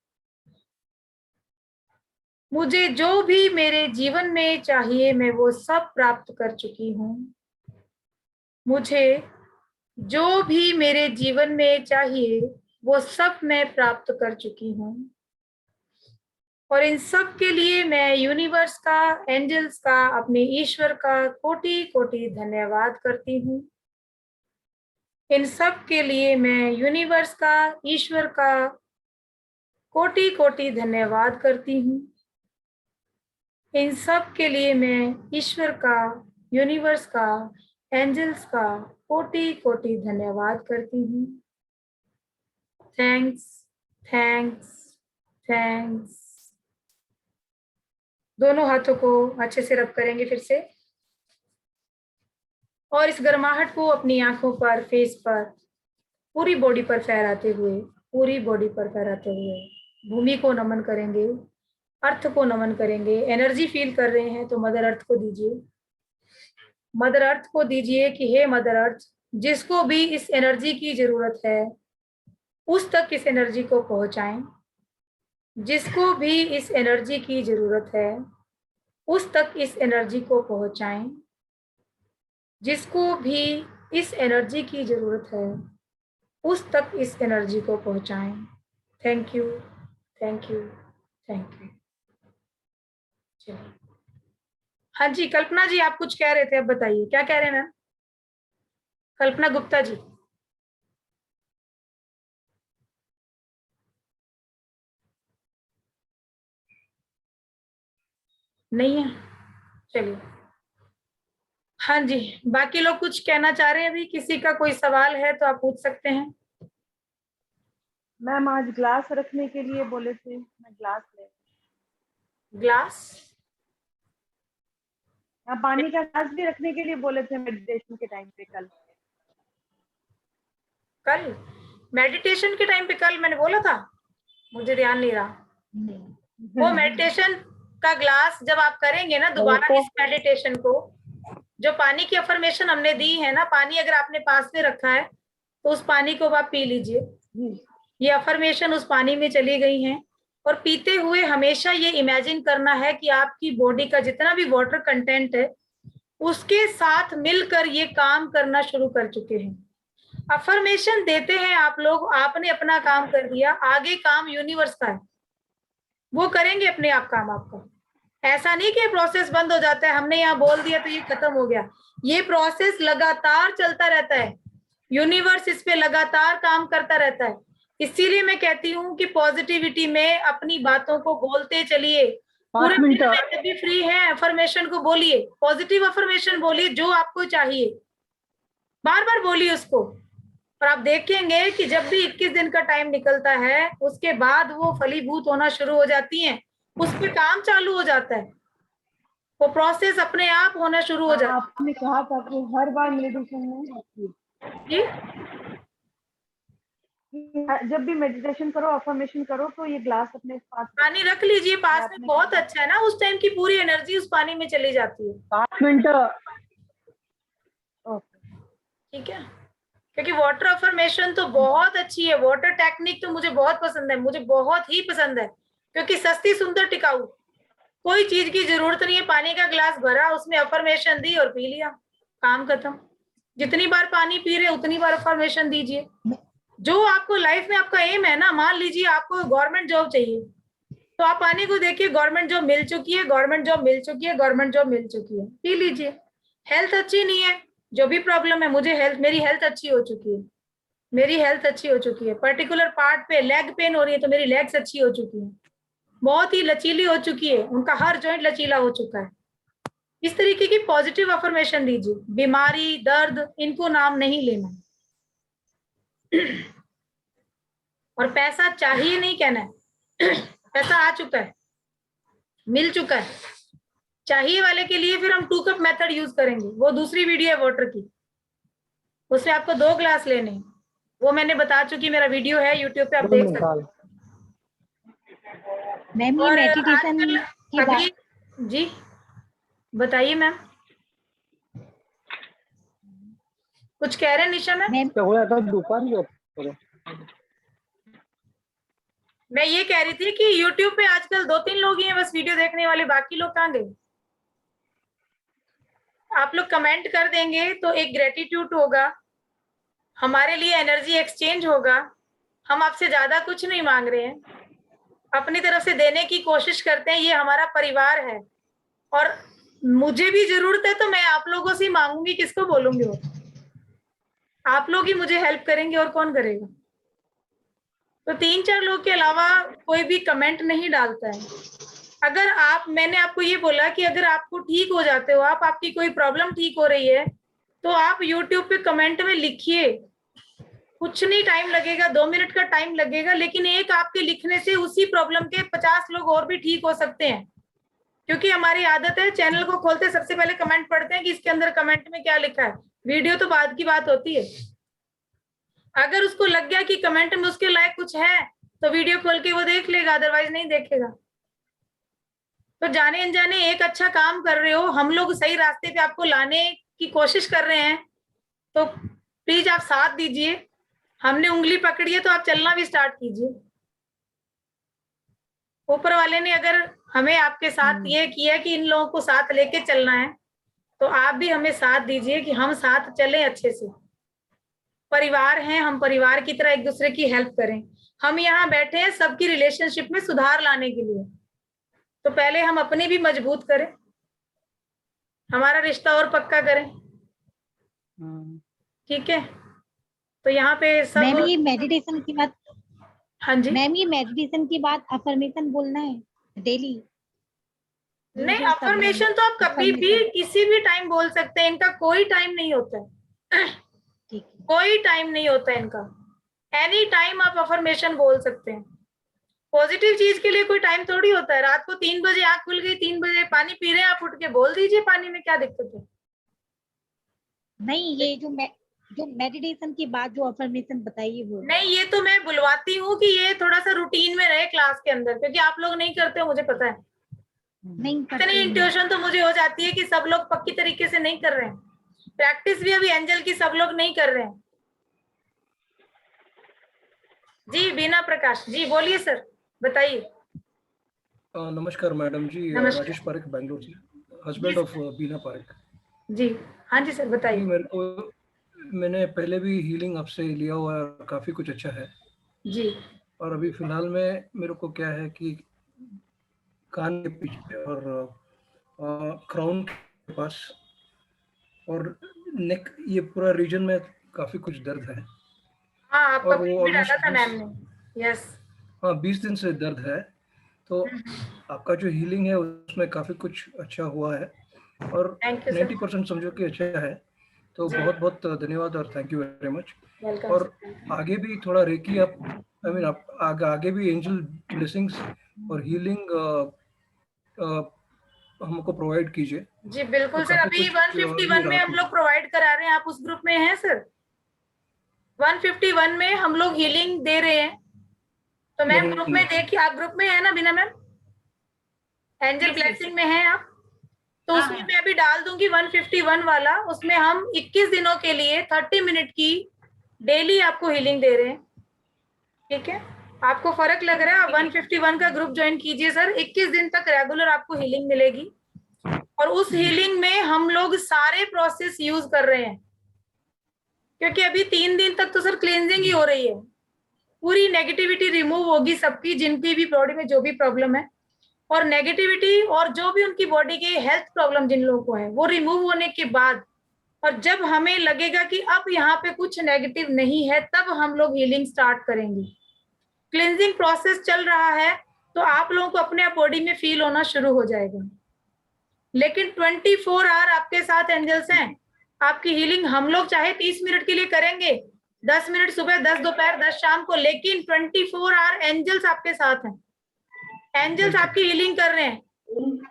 [SPEAKER 2] मुझे जो भी मेरे जीवन में चाहिए मैं वो सब प्राप्त कर चुकी हूँ। मुझे जो भी मेरे जीवन में चाहिए वो सब मैं प्राप्त कर चुकी हूँ। और इन सब के लिए मैं यूनिवर्स का, एंजल्स का, अपने ईश्वर का कोटि कोटि धन्यवाद करती हूँ। इन सब के लिए मैं यूनिवर्स का, ईश्वर का कोटि कोटि धन्यवाद करती हूँ। इन सब के लिए मैं ईश्वर का, यूनिवर्स का, एंजल्स का कोटि कोटि धन्यवाद करती हूँ। Thanks, thanks, thanks. दोनों हाथों को अच्छे से रब करेंगे फिर से, और इस गर्माहट को अपनी आंखों पर, फेस पर, पूरी बॉडी पर फहराते हुए, पूरी बॉडी पर फहराते हुए भूमि को नमन करेंगे, अर्थ को नमन करेंगे। एनर्जी फील कर रहे हैं तो मदर अर्थ को दीजिए। मदर अर्थ को दीजिए कि हे मदर अर्थ, जिसको भी इस एनर्जी की जरूरत है उस तक इस एनर्जी को पहुंचाएं। जिसको भी इस एनर्जी की जरूरत है उस तक इस एनर्जी को पहुंचाएं। जिसको भी इस एनर्जी की जरूरत है उस तक इस एनर्जी को पहुंचाएं। Thank you, thank you, thank you. चलिए, हाँ जी, कल्पना जी आप कुछ कह रहे थे, अब बताइए क्या कह रहे हैं मैम? कल्पना गुप्ता जी। नहीं है, चलिए। हाँ जी, बाकी लोग कुछ कहना चाह रहे हैं? अभी किसी का कोई सवाल है तो आप पूछ सकते हैं।
[SPEAKER 5] मैम आज ग्लास रखने के लिए बोले थे, मैं ग्लास ले।
[SPEAKER 2] ग्लास?
[SPEAKER 5] हाँ, पानी का ग्लास भी रखने के लिए बोले थे मेडिटेशन के टाइम पे कल।
[SPEAKER 2] कल मेडिटेशन के टाइम पे? कल मैंने बोला था, मुझे ध्यान नहीं रहा। वो मेडिटेशन का ग्लास जब आप करेंगे ना दोबारा इस मेडिटेशन को, जो पानी की अफर्मेशन हमने दी है ना, पानी अगर आपने पास में रखा है तो उस पानी को आप पी लीजिए। ये अफर्मेशन उस पानी में चली गई हैं, और पीते हुए हमेशा ये इमेजिन करना है कि आपकी बॉडी का जितना भी वाटर कंटेंट है उसके साथ मिलकर ये काम करना शुरू कर चुके हैं। अफर्मेशन देते हैं आप लोग, आपने अपना काम कर दिया, आगे काम यूनिवर्स का है, वो करेंगे अपने आप काम आपका। ऐसा नहीं कि प्रोसेस बंद हो जाता है, हमने यहाँ बोल दिया तो ये खत्म हो गया। ये प्रोसेस लगातार चलता रहता है, यूनिवर्स इस पे लगातार काम करता रहता है। इसीलिए मैं कहती हूँ कि पॉजिटिविटी में अपनी बातों को बोलते चलिए, पूरे
[SPEAKER 6] 5 मिनट
[SPEAKER 2] दिन में जब भी फ्री है अफर्मेशन को बोलिए, पॉजिटिव अफर्मेशन बोलिए जो आपको चाहिए, बार बार बोलिए उसको। और आप देखेंगे कि जब भी 21 दिन का टाइम निकलता है उसके बाद वो फलीभूत होना शुरू हो जाती हैं, उस पे काम चालू हो जाता है, वो प्रोसेस अपने आप होना शुरू हो जाता
[SPEAKER 5] आपने कहा था कि हर बार मेडिटेशन नहीं होती,
[SPEAKER 2] है।
[SPEAKER 5] जब भी मेडिटेशन करो, अफर्मेशन करो, तो ये ग्लास अपने पास
[SPEAKER 2] पानी रख लीजिए पास में, बहुत अच्छा है ना, उस टाइम की पूरी एनर्जी उस पानी में चली जाती है।
[SPEAKER 6] 5 मिनट।
[SPEAKER 2] ठीक है, क्योंकि वाटर अफर्मेशन तो बहुत अच्छी है, वाटर टेक्निक तो मुझे बहुत पसंद है, मुझे बहुत ही पसंद है, क्योंकि सस्ती सुंदर टिकाऊ, कोई चीज की जरूरत नहीं है, पानी का ग्लास भरा उसमें अफर्मेशन दी और पी लिया, काम खत्म। जितनी बार पानी पी रहे उतनी बार अफर्मेशन दीजिए। जो आपको लाइफ में आपका एम है ना, मान लीजिए आपको गवर्नमेंट जॉब चाहिए, तो आप पानी को देखिए, गवर्नमेंट जॉब मिल चुकी है, गवर्नमेंट जॉब मिल चुकी है, गवर्नमेंट जॉब मिल चुकी है, पी लीजिए। हेल्थ अच्छी नहीं है, जो भी प्रॉब्लम है, मुझे मेरी हेल्थ अच्छी हो चुकी है, मेरी हेल्थ अच्छी हो चुकी है, पर्टिकुलर पार्ट पे लेग पेन हो रही है तो मेरी लेग्स अच्छी हो चुकी है, बहुत ही लचीली हो चुकी है, उनका हर जॉइंट लचीला हो चुका है। इस तरीके की पॉजिटिव अफर्मेशन दीजिए। बीमारी, दर्द, इनको नाम नहीं लेना। और पैसा चाहिए नहीं कहना है, पैसा आ चुका है, मिल चुका है। चाहिए वाले के लिए फिर हम 2 कप मेथड यूज करेंगे, वो दूसरी वीडियो है वाटर की, उसमें आपको 2 ग्लास लेने हैं, वो मैंने बता चुकी, मेरा वीडियो है यूट्यूब पे, आप देख सकते हैं।
[SPEAKER 6] मैम ये
[SPEAKER 2] और
[SPEAKER 6] मेडिटेशन
[SPEAKER 2] आजकल अभी, जी बताइए मैम, कुछ कह रहे हैं निशा मैम? मैं ये कह रही थी कि YouTube पे आजकल 2-3 लोग ही हैं बस वीडियो देखने वाले, बाकी लोग कहाँ गए? आप लोग कमेंट कर देंगे तो एक ग्रेटिट्यूड होगा, हमारे लिए एनर्जी एक्सचेंज होगा। हम आपसे ज्यादा कुछ नहीं मांग रहे हैं, अपनी तरफ से देने की कोशिश करते हैं, ये हमारा परिवार है और मुझे भी जरूरत है तो मैं आप लोगों से ही मांगूंगी, किसको बोलूंगी? वो आप लोग ही मुझे हेल्प करेंगे और कौन करेगा? तो 3-4 लोग के अलावा कोई भी कमेंट नहीं डालता है। अगर आप, मैंने आपको ये बोला कि अगर आपको ठीक हो जाते हो आप, आपकी कोई प्रॉब्लम ठीक हो रही है तो आप YouTube पे कमेंट में लिखिए, कुछ नहीं टाइम लगेगा, 2 मिनट का टाइम लगेगा, लेकिन एक आपके लिखने से उसी प्रॉब्लम के 50 लोग और भी ठीक हो सकते हैं। क्योंकि हमारी आदत है चैनल को खोलते सबसे पहले कमेंट पढ़ते हैं कि इसके अंदर कमेंट में क्या लिखा है, वीडियो तो बाद की बात होती है। अगर उसको लग गया कि कमेंट में उसके लायक कुछ है तो वीडियो खोल के वो देख लेगा, अदरवाइज नहीं देखेगा। तो जाने अनजाने एक अच्छा काम कर रहे हो, हम लोग सही रास्ते पे आपको लाने की कोशिश कर रहे हैं, तो प्लीज आप साथ दीजिए। हमने उंगली पकड़ी है तो आप चलना भी स्टार्ट कीजिए। ऊपर वाले ने अगर हमें आपके साथ ये किया कि इन लोगों को साथ लेके चलना है, तो आप भी हमें साथ दीजिए कि हम साथ चलें अच्छे से। परिवार हैं, हम परिवार की तरह एक दूसरे की हेल्प करें। हम यहाँ बैठे हैं सबकी रिलेशनशिप में सुधार लाने के लिए, तो पहले हम अपनी भी मजबूत करें, हमारा रिश्ता और पक्का करें। ठीक है, तो यहाँ पे सब
[SPEAKER 6] मैम ये मेडिटेशन की बात,
[SPEAKER 2] हाँ जी
[SPEAKER 6] मैम ये मेडिटेशन की बात अफर्मेशन बोलना है डेली?
[SPEAKER 2] नहीं, अफर्मेशन तो आप कभी भी किसी भी टाइम बोल सकते हैं, इनका कोई टाइम नहीं होता है।
[SPEAKER 6] ठीक,
[SPEAKER 2] कोई टाइम नहीं होता है इनका, एनी टाइम आप अफर्मेशन बोल सकते हैं। पॉजिटिव चीज के लिए कोई टाइम थोड़ी होता है। रात को 3 बजे आंख खुल गई, 3 बजे पानी पी रहे हैं आप, उठ के बोल दीजिए पानी में, क्या दिक्कत है?
[SPEAKER 6] नहीं ये जो मेडिटेशन की बात जो अफर्मेशन बताइए वो
[SPEAKER 2] नहीं, ये तो मैं बुलवाती हूँ कि ये थोड़ा सा रूटीन में रहे क्लास के अंदर, क्योंकि आप लोग नहीं करते हो, मुझे पता है।
[SPEAKER 6] नहीं
[SPEAKER 2] इतनी इंट्यूशन तो मुझे हो जाती है कि सब लोग पक्की तरीके से नहीं कर रहे हैं। प्रैक्टिस भी अभी एंजल की सब लोग नहीं कर रहे हैं। जी बीना प्रकाश जी, बोलिए सर, बताइए।
[SPEAKER 7] नमस्कार मैडम जी,
[SPEAKER 2] नमस्कार।
[SPEAKER 7] राजेश पारेख बैंगलोर से, हस्बैंड ऑफ बीना पारेख
[SPEAKER 2] जी हाँ जी सर, बताइए।
[SPEAKER 7] मैंने पहले भी हीलिंग आपसे लिया हुआ है, काफ़ी कुछ अच्छा है
[SPEAKER 2] जी।
[SPEAKER 7] और अभी फिलहाल में मेरे को क्या है कि कान के पीछे और क्राउन के पास और नेक, ये पूरा रीजन में काफ़ी कुछ दर्द है।
[SPEAKER 2] हाँ, आपका
[SPEAKER 7] और वो
[SPEAKER 2] पिक भी डाला था
[SPEAKER 7] ऑलमोस्ट
[SPEAKER 2] मैम ने। यस।
[SPEAKER 7] हाँ 20 दिन से दर्द है। तो आपका जो हीलिंग है उसमें काफी कुछ अच्छा हुआ है और
[SPEAKER 2] थैंक यू सर।
[SPEAKER 7] 90% समझो कि अच्छा है, तो
[SPEAKER 2] जी।
[SPEAKER 7] बहुत बहुत धन्यवाद और thank you very much.
[SPEAKER 2] Welcome
[SPEAKER 7] और
[SPEAKER 2] सर।
[SPEAKER 7] आगे भी थोड़ा रेकी आप आप आगे भी एंजल ब्लेसिंग्स और हीलिंग हमको प्रोवाइड कीजिए।
[SPEAKER 2] जी बिल्कुल
[SPEAKER 7] तो
[SPEAKER 2] सर,
[SPEAKER 7] काफी
[SPEAKER 2] अभी
[SPEAKER 7] कुछ
[SPEAKER 2] 151 में
[SPEAKER 7] राहत
[SPEAKER 2] हम लोग प्रोवाइड करा रहे हैं। आप उस ग्रुप में हैं सर? 151 में हम लोग हीलिंग दे रहे हैं, तो मैम ग्रुप में देखिए, आप ग्रुप में है ना बिना मैम? एंजल ब्लेसिंग में है आप? तो उसमें मैं अभी डाल दूंगी 151 वाला। उसमें हम 21 दिनों के लिए 30 मिनट की डेली आपको हीलिंग दे रहे हैं। ठीक है, आपको फर्क लग रहा है? आप 151 का ग्रुप ज्वाइन कीजिए सर। 21 दिन तक रेगुलर आपको हीलिंग मिलेगी और उस हीलिंग में हम लोग सारे प्रोसेस यूज कर रहे हैं, क्योंकि अभी 3 दिन तक तो सर क्लींजिंग ही हो रही है। पूरी नेगेटिविटी रिमूव होगी सबकी, जिनकी भी बॉडी में जो भी प्रॉब्लम है, और नेगेटिविटी और जो भी उनकी बॉडी के हेल्थ प्रॉब्लम जिन लोगों को है वो रिमूव होने के बाद, और जब हमें लगेगा कि अब यहाँ पे कुछ नेगेटिव नहीं है, तब हम लोग हीलिंग स्टार्ट करेंगे। क्लींजिंग प्रोसेस चल रहा है तो आप लोगों को अपने आप बॉडी में फील होना शुरू हो जाएगा। लेकिन 24 आवर आपके साथ एंजल्स हैं। आपकी हीलिंग हम लोग चाहे 30 मिनट के लिए करेंगे, 10 मिनट सुबह, 10 दोपहर, 10 शाम को, लेकिन 24 आवर एंजल्स आपके साथ हैं। एंजल्स आपकी हीलिंग कर रहे हैं।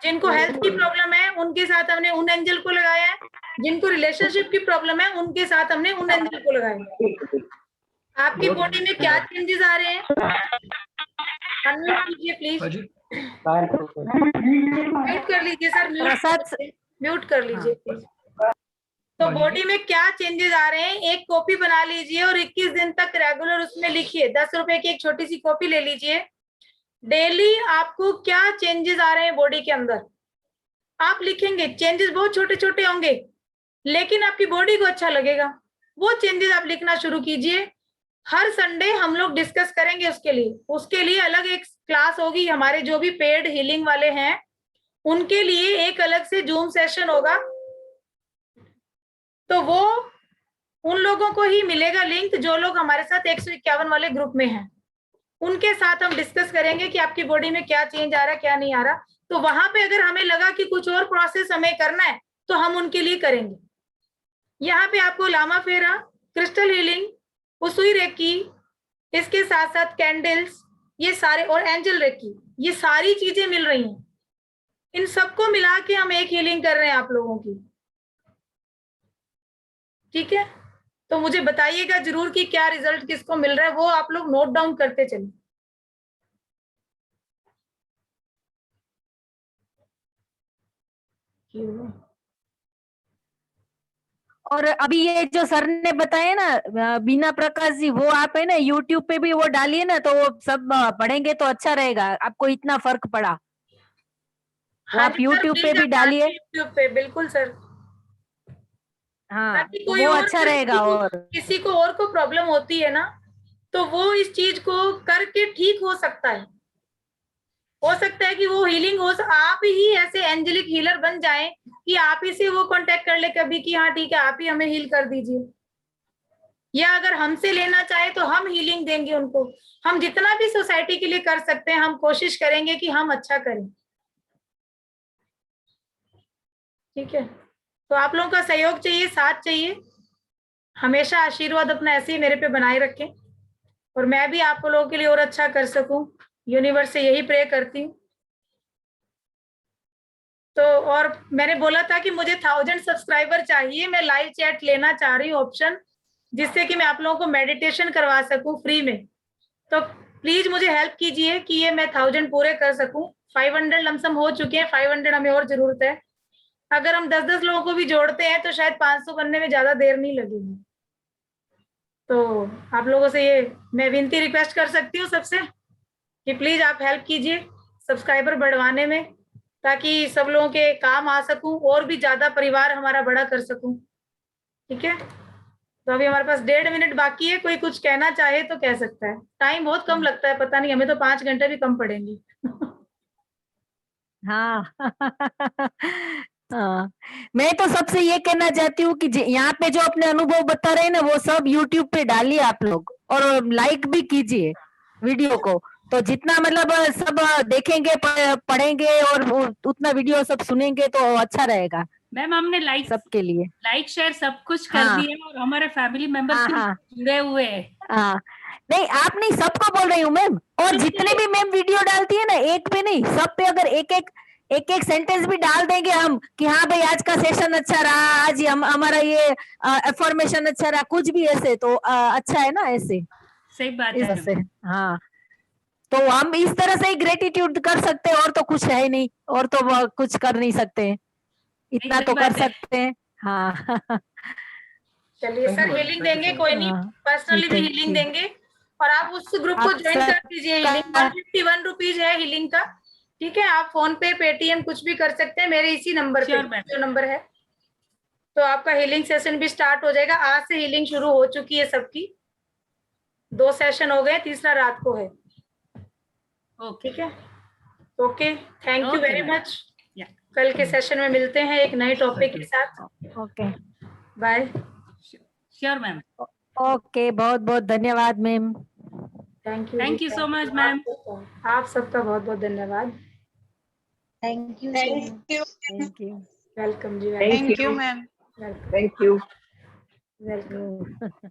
[SPEAKER 2] जिनको हेल्थ की प्रॉब्लम है उनके साथ हमने उन एंजल को लगाया है, जिनको रिलेशनशिप की प्रॉब्लम है उनके साथ हमने उन एंजल को लगाया है। आपकी बॉडी में क्या चेंजेस आ रहे हैं? अनम्यूट कीजिए प्लीज। म्यूट कर लीजिए सर, म्यूट कर लीजिए प्लीज। तो बॉडी में क्या चेंजेस आ रहे हैं, एक कॉपी बना लीजिए और 21 दिन तक रेगुलर उसमें लिखिए। 10 रुपए की एक छोटी सी कॉपी ले लीजिए। डेली आपको क्या चेंजेस आ रहे हैं बॉडी के अंदर, आप लिखेंगे। चेंजेस बहुत छोटे छोटे होंगे, लेकिन आपकी बॉडी को अच्छा लगेगा। वो चेंजेस आप लिखना शुरू कीजिए। हर संडे हम लोग डिस्कस करेंगे उसके लिए अलग एक क्लास होगी। हमारे जो भी पेड हीलिंग वाले हैं उनके लिए एक अलग से जूम सेशन होगा, तो वो उन लोगों को ही मिलेगा लिंक जो लोग हमारे साथ 151 वाले ग्रुप में हैं। उनके साथ हम डिस्कस करेंगे कि आपकी बॉडी में क्या चेंज आ रहा है, क्या नहीं आ रहा। तो वहां पे अगर हमें लगा कि कुछ और प्रोसेस हमें करना है तो हम उनके लिए करेंगे। यहाँ पे आपको लामा फेरा, क्रिस्टल हीलिंग, उसुई रेकी, इसके साथ साथ कैंडल्स, ये सारे, और एंजल रेकी, ये सारी चीजें मिल रही हैं। इन सबको मिला के हम एक हीलिंग कर रहे हैं आप लोगों की। ठीक है, तो मुझे बताइएगा जरूर कि क्या रिजल्ट किसको मिल रहा है, वो आप लोग नोट डाउन करते चलिए।
[SPEAKER 4] और अभी ये जो सर ने बताया ना बीना प्रकाश जी, वो आप है ना यूट्यूब पे भी वो डालिए ना, तो वो सब पढ़ेंगे तो अच्छा रहेगा। आपको इतना फर्क पड़ा, वो आप यूट्यूब पे भी डालिए।
[SPEAKER 2] यूट्यूब पे बिल्कुल सर।
[SPEAKER 4] हाँ,
[SPEAKER 2] कोई
[SPEAKER 4] वो
[SPEAKER 2] और
[SPEAKER 4] अच्छा रहेगा। और
[SPEAKER 2] किसी को और को प्रॉब्लम होती है ना, तो वो इस चीज को करके ठीक हो सकता है। हो सकता है कि वो हीलिंग हो, आप ही ऐसे एंजेलिक हीलर बन जाएं कि आप ही से वो कांटेक्ट कर ले कभी कि हाँ ठीक है आप ही हमें हील कर दीजिए, या अगर हमसे लेना चाहे तो हम हीलिंग देंगे उनको। हम जितना भी सोसाइटी के लिए कर सकते हैं हम कोशिश करेंगे कि हम अच्छा करें। ठीक है, तो आप लोगों का सहयोग चाहिए, साथ चाहिए। हमेशा आशीर्वाद अपना ऐसे ही मेरे पे बनाए रखें और मैं भी आप लोगों के लिए और अच्छा कर सकूं। यूनिवर्स से यही प्रे करती हूँ। तो और मैंने बोला था कि मुझे 1000 सब्सक्राइबर चाहिए। मैं लाइव चैट लेना चाह रही हूँ ऑप्शन, जिससे कि मैं आप लोगों को मेडिटेशन करवा सकूं फ्री में। तो प्लीज मुझे हेल्प कीजिए कि ये मैं 1000 पूरे कर सकूं। 500 लमसम हो चुके हैं, 500 हमें और जरूरत है। अगर हम 10-10 लोगों को भी जोड़ते हैं तो शायद 500 बनने में ज्यादा देर नहीं लगेगी। तो आप लोगों से ये मैं विनती रिक्वेस्ट कर सकती हूँ सबसे कि प्लीज आप हेल्प कीजिए सब्सक्राइबर बढ़वाने में, ताकि सब लोगों के काम आ सकूं और भी ज्यादा परिवार हमारा बड़ा कर सकूं। ठीक है, तो अभी हमारे पास 1.5 मिनट बाकी है। कोई कुछ कहना चाहे तो कह सकता है। टाइम बहुत कम लगता है, पता नहीं, हमें तो 5 घंटे भी कम पड़ेंगे।
[SPEAKER 4] हाँ हाँ, मैं तो सबसे ये कहना चाहती हूँ कि यहाँ पे जो अपने अनुभव बता रहे हैं ना, वो सब यूट्यूब पे डालिए आप लोग, और लाइक भी कीजिए वीडियो को, तो जितना मतलब सब देखेंगे, पढ़ेंगे और उतना वीडियो सब सुनेंगे तो अच्छा रहेगा
[SPEAKER 6] मैम हमने
[SPEAKER 4] सबके लिए।
[SPEAKER 6] लाइक शेयर सब कुछ कर
[SPEAKER 4] हाँ।
[SPEAKER 6] दिया और हमारे फैमिली मेंबर्स
[SPEAKER 4] हाँ,
[SPEAKER 6] भी
[SPEAKER 4] हाँ।
[SPEAKER 6] जुड़े हुए हैं।
[SPEAKER 4] हाँ, नहीं आप नहीं, सबको बोल रही हूँ मैम। और जितने भी मैम वीडियो डालती है ना, एक पे नहीं, सब पे अगर एक सेंटेंस भी डाल देंगे हम कि हाँ भाई आज का सेशन अच्छा रहा, आज हमारा ये अफर्मेशन अच्छा रहा, कुछ भी ऐसे तो अच्छा है ना ऐसे।
[SPEAKER 6] सही बात
[SPEAKER 4] इस
[SPEAKER 6] है
[SPEAKER 4] से हाँ, तो हम इस तरह से ही ग्रेटिट्यूड कर सकते हैं, और तो कुछ है ही नहीं, और तो कुछ कर नहीं सकते, इतना
[SPEAKER 6] सही
[SPEAKER 4] तो कर
[SPEAKER 6] बात है।
[SPEAKER 4] सकते हैं। हाँ।
[SPEAKER 2] चलिए
[SPEAKER 7] Thank
[SPEAKER 2] sir,
[SPEAKER 7] you, madam.
[SPEAKER 2] Healing
[SPEAKER 7] Thank you
[SPEAKER 2] देंगे,
[SPEAKER 7] so much.
[SPEAKER 2] कोई नहीं,
[SPEAKER 4] हाँ,
[SPEAKER 2] पर्सनली भी
[SPEAKER 4] thank
[SPEAKER 2] हीलिंग
[SPEAKER 4] you।
[SPEAKER 2] देंगे। और आप उस ग्रुप को
[SPEAKER 4] आप
[SPEAKER 2] ज्वाइन
[SPEAKER 4] सर
[SPEAKER 2] कर दीजिए। हीलिंग 151 रुपीज है हीलिंग का, ठीक है। आप फोन पे, पेटीएम कुछ भी कर सकते हैं मेरे इसी नंबर पे,
[SPEAKER 6] Sure, ma'am.
[SPEAKER 2] जो नंबर है। तो आपका हीलिंग सेशन भी स्टार्ट हो जाएगा। आज से हीलिंग शुरू हो चुकी है सबकी, 2 सेशन हो गए, तीसरा रात को है,
[SPEAKER 6] ओके
[SPEAKER 2] ठीक है। Okay, thank you
[SPEAKER 6] Okay,
[SPEAKER 2] very
[SPEAKER 6] madam.
[SPEAKER 2] Much.
[SPEAKER 6] या
[SPEAKER 2] कल के सेशन में मिलते हैं एक नए टॉपिक के साथ।
[SPEAKER 4] Okay.
[SPEAKER 2] Bye.
[SPEAKER 6] Sure ma'am.
[SPEAKER 4] Okay, बहुत बहुत धन्यवाद ma'am.
[SPEAKER 2] Thank you.
[SPEAKER 6] Thank you so much, ma'am.
[SPEAKER 2] आप सबका बहुत बहुत धन्यवाद।
[SPEAKER 3] Thank you.
[SPEAKER 4] Thank you.
[SPEAKER 2] Welcome जी,
[SPEAKER 8] Thank you, ma'am.
[SPEAKER 2] Welcome.
[SPEAKER 8] Thank you.
[SPEAKER 2] Welcome.